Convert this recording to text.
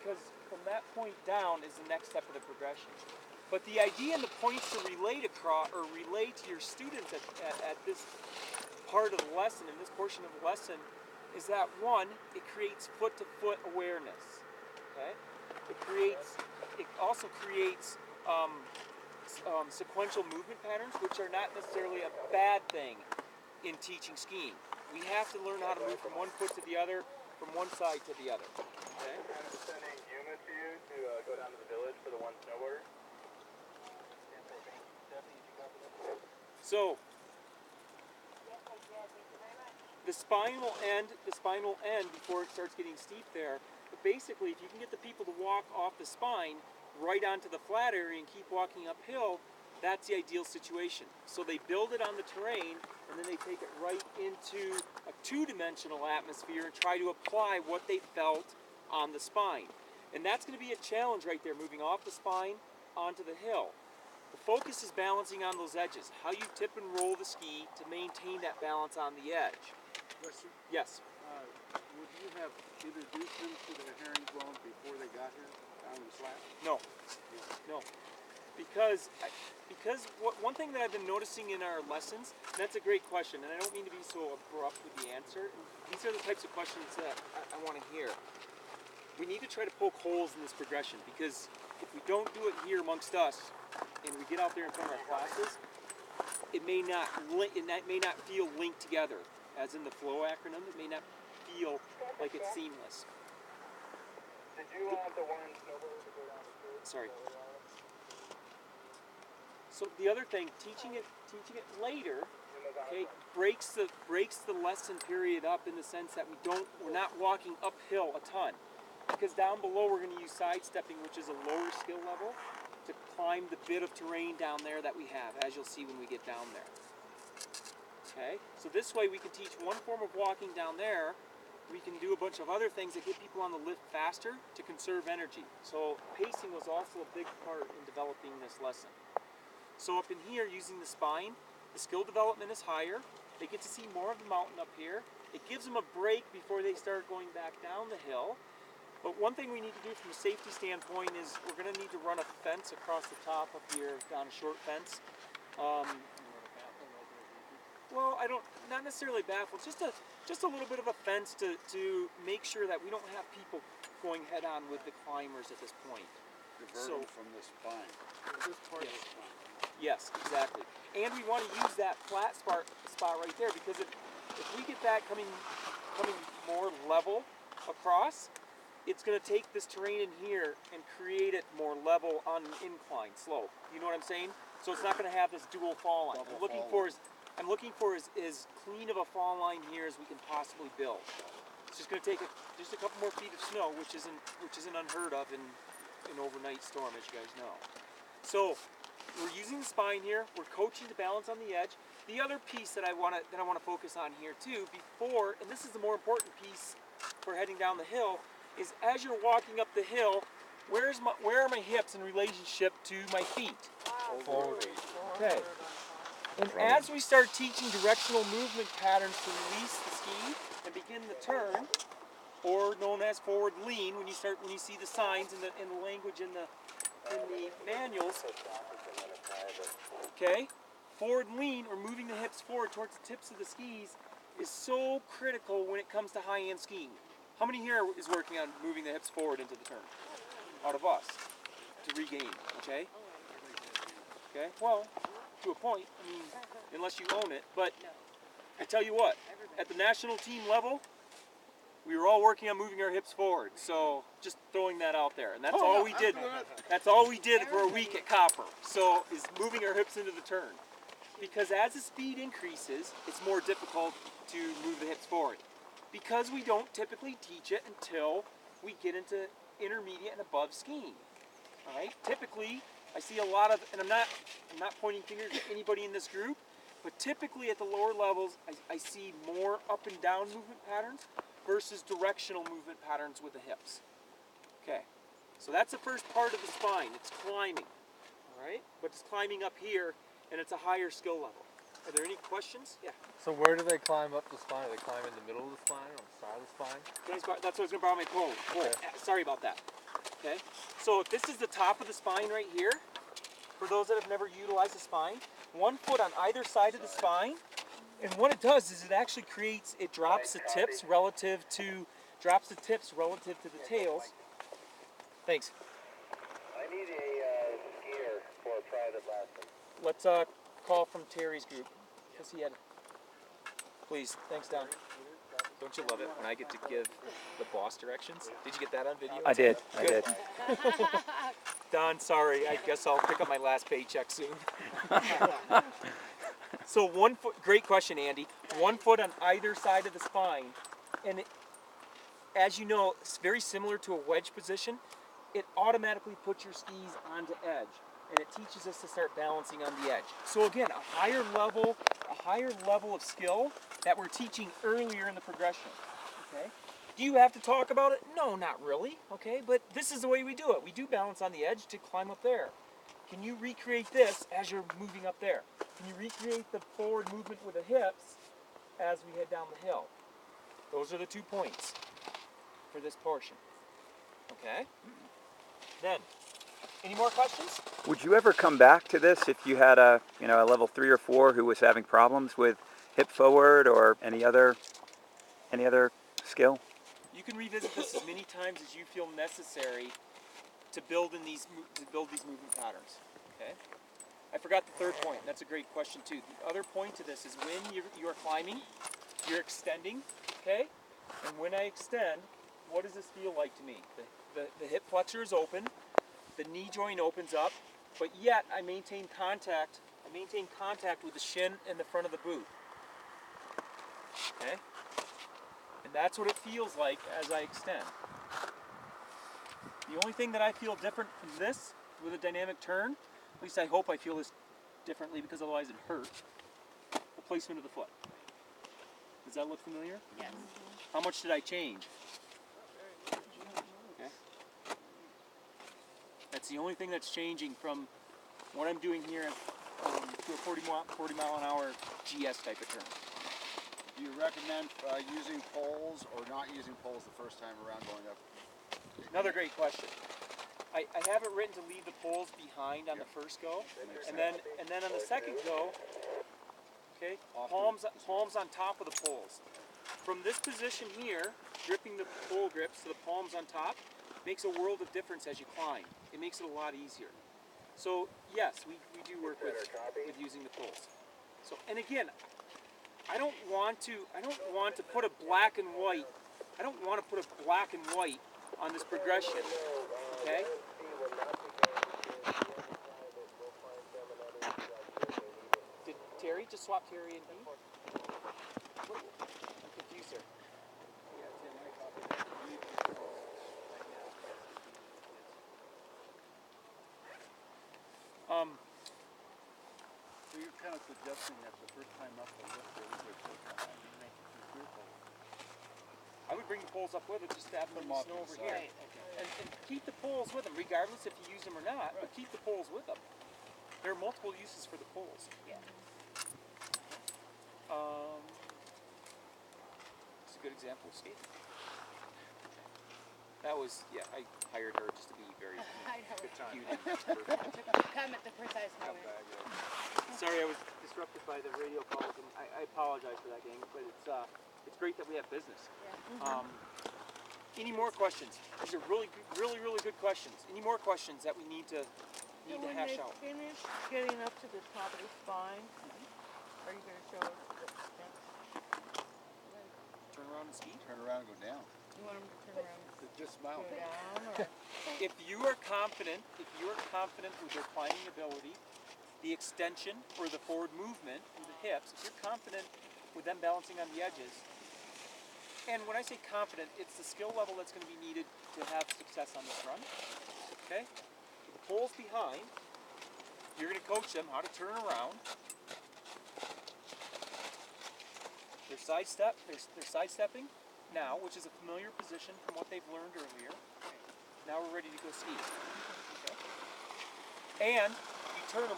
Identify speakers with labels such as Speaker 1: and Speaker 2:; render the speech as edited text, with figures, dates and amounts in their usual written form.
Speaker 1: because from that point down is the next step of the progression. But the idea and the points to relate across, or relay to your students at this part of the lesson, in this portion of the lesson, is that one, it creates foot-to-foot awareness. Okay? It also creates sequential movement patterns, which are not necessarily a bad thing in teaching skiing. We have to learn how to move from one foot to the other, from one side to the other. Okay?
Speaker 2: I'm sending Yuma to you to go down to the village for the one snowboarder.
Speaker 1: So, the spine will end before it starts getting steep there. But basically, if you can get the people to walk off the spine right onto the flat area and keep walking uphill, that's the ideal situation. So they build it on the terrain, and then they take it right into a two-dimensional atmosphere and try to apply what they felt on the spine. And that's going to be a challenge right there, moving off the spine onto the hill. The focus is balancing on those edges, how you tip and roll the ski to maintain that balance on the edge.
Speaker 3: Question?
Speaker 1: Yes?
Speaker 3: Would you have introduced them to the herringbone before they got here, down the flat?
Speaker 1: No. No. Because one thing that I've been noticing in our lessons, and that's a great question, and I don't mean to be so abrupt with the answer, these are the types of questions that I want to hear. We need to try to poke holes in this progression, because if we don't do it here amongst us, and we get out there in front of our classes, it may not feel linked together, as in the FLOW acronym. It may not feel like it's seamless.
Speaker 2: Did you want the one snowboarder to go down the street?
Speaker 1: Sorry. So the other thing, teaching it later, okay, breaks the lesson period up in the sense that we're not walking uphill a ton, because down below we're going to use sidestepping, which is a lower skill level, to climb the bit of terrain down there that we have, as you'll see when we get down there. Okay, so this way we can teach one form of walking down there. We can do a bunch of other things that get people on the lift faster to conserve energy. So pacing was also a big part in developing this lesson. So up in here, using the spine, the skill development is higher. They get to see more of the mountain up here. It gives them a break before they start going back down the hill. But one thing we need to do from a safety standpoint is we're going to need to run a fence across the top up here, down a short fence. Well, not necessarily baffled, just a little bit of a fence to make sure that we don't have people going head on with the climbers at this point.
Speaker 3: Divert them from the spine. This part of the spine.
Speaker 1: Yes, exactly. And we want to use that flat spot right there, because if we get that coming more level across, it's going to take this terrain in here and create it more level on an incline slope. You know what I'm saying? So it's not going to have this dual fall line. I'm looking for as clean of a fall line here as we can possibly build. It's just going to take just a couple more feet of snow, which isn't unheard of in an overnight storm, as you guys know. So we're using the spine here. We're coaching the balance on the edge. The other piece that I want to focus on here too, and this is the more important piece for heading down the hill, is as you're walking up the hill, where are my hips in relationship to my feet?
Speaker 3: Forward.
Speaker 1: Okay. And as we start teaching directional movement patterns to release the ski and begin the turn, or known as forward lean, when you see the signs and the language in the manuals, okay, forward lean, or moving the hips forward towards the tips of the skis, is so critical when it comes to high-end skiing. How many here is working on moving the hips forward into the turn? Out of us, to regain, okay? Okay, well, to a point, I mean, unless you own it, but I tell you what, at the national team level, we were all working on moving our hips forward, so just throwing that out there, and that's all we did. That's all we did for a week at Copper, so is moving our hips into the turn. Because as the speed increases, it's more difficult to move the hips forward. Because we don't typically teach it until we get into intermediate and above skiing. All right. Typically, I see a lot of, and I'm not pointing fingers at anybody in this group, but typically at the lower levels, I see more up and down movement patterns versus directional movement patterns with the hips. Okay. So that's the first part of the spine. It's climbing. All right. But it's climbing up here, and it's a higher skill level. Are there any questions? Yeah.
Speaker 4: So where do they climb up the spine? Do they climb in the middle of the spine or on the side of the spine?
Speaker 1: That's what I was going to borrow my pole.
Speaker 4: Okay.
Speaker 1: Sorry about that. Okay, so if this is the top of the spine right here, for those that have never utilized the spine, 1 foot on either side of the spine, and what it does is it actually creates, it drops the tips relative to the tails. Thanks.
Speaker 2: I need a skier for a private lesson.
Speaker 1: Let's call from Terry's group, because he had, please, thanks Don. Don't you love it when I get to give the boss directions? Did you get that on video?
Speaker 5: I did.
Speaker 1: Don, sorry, I guess I'll pick up my last paycheck soon. So 1 foot, great question, Andy. 1 foot on either side of the spine. And as you know, it's very similar to a wedge position. It automatically puts your skis onto edge. And it teaches us to start balancing on the edge. So again, a higher level of skill that we're teaching earlier in the progression. Okay? Do you have to talk about it? No, not really. Okay, but this is the way we do it. We do balance on the edge to climb up there. Can you recreate this as you're moving up there? Can you recreate the forward movement with the hips as we head down the hill? Those are the 2 points for this portion. Okay? Then, any more questions?
Speaker 5: Would you ever come back to this if you had a level 3 or 4 who was having problems with hip forward or any other skill?
Speaker 1: You can revisit this as many times as you feel necessary to build these movement patterns. Okay? I forgot the third point. That's a great question too. The other point to this is when you are climbing, you're extending. Okay? And when I extend, what does this feel like to me? The hip flexor is open, the knee joint opens up, but yet I maintain contact. I maintain contact with the shin and the front of the boot. Okay? And that's what it feels like as I extend. The only thing that I feel different from this with a dynamic turn, at least I hope I feel this differently because otherwise it hurts, the placement of the foot. Does that look familiar?
Speaker 6: Yes.
Speaker 1: How much did I change? Okay. That's the only thing that's changing from what I'm doing here to a 40 mile an hour GS type of turn.
Speaker 3: Do you recommend using poles or not using poles the first time around going up?
Speaker 1: Another great question. I have it written to leave the poles behind on the first go, and then on the second go, okay, palms on top of the poles. From this position here, gripping the pole grips to the palms on top makes a world of difference as you climb. It makes it a lot easier. So yes, we do work with using the poles. So, and again, I don't want to put a black and white. I don't want to put a black and white on this progression. Okay? Did Terry just swap Terry and me? I'm confused, sir.
Speaker 3: So you're kind of suggesting that the first time up the lift there is a make it too fearful.
Speaker 1: I would bring the poles up with it, just to have them
Speaker 3: Them off
Speaker 1: snow
Speaker 3: to
Speaker 1: over
Speaker 3: the
Speaker 1: here.
Speaker 3: side.
Speaker 6: Right.
Speaker 1: And keep the poles with them, regardless if you use them or not, but keep the poles with them. There are multiple uses for the poles.
Speaker 6: Yeah.
Speaker 1: It's a good example of skating. That was, yeah, I hired her just to be very
Speaker 6: I know.
Speaker 1: cute.
Speaker 6: Come at the precise moment.
Speaker 1: Sorry, I was disrupted by the radio calls, and I apologize for that, gang. But it's great that we have business.
Speaker 6: Yeah.
Speaker 1: Any more questions? These are really good questions. Any more questions that we need to hash out?
Speaker 7: When they finish getting up to the top of the spine, are you going to show us the steps?
Speaker 1: Turn around and ski.
Speaker 3: Turn around and go down.
Speaker 7: You want them to turn around and
Speaker 3: Just smile.
Speaker 7: go down? Or?
Speaker 1: If you are confident with your climbing ability, the extension or the forward movement with the hips, if you're confident with them balancing on the edges, and when I say confident, it's the skill level that's going to be needed to have success on this run. Okay? With the poles behind, you're going to coach them how to turn around. They're sidestepping now, which is a familiar position from what they've learned earlier. Now we're ready to go ski. Okay? And you turn them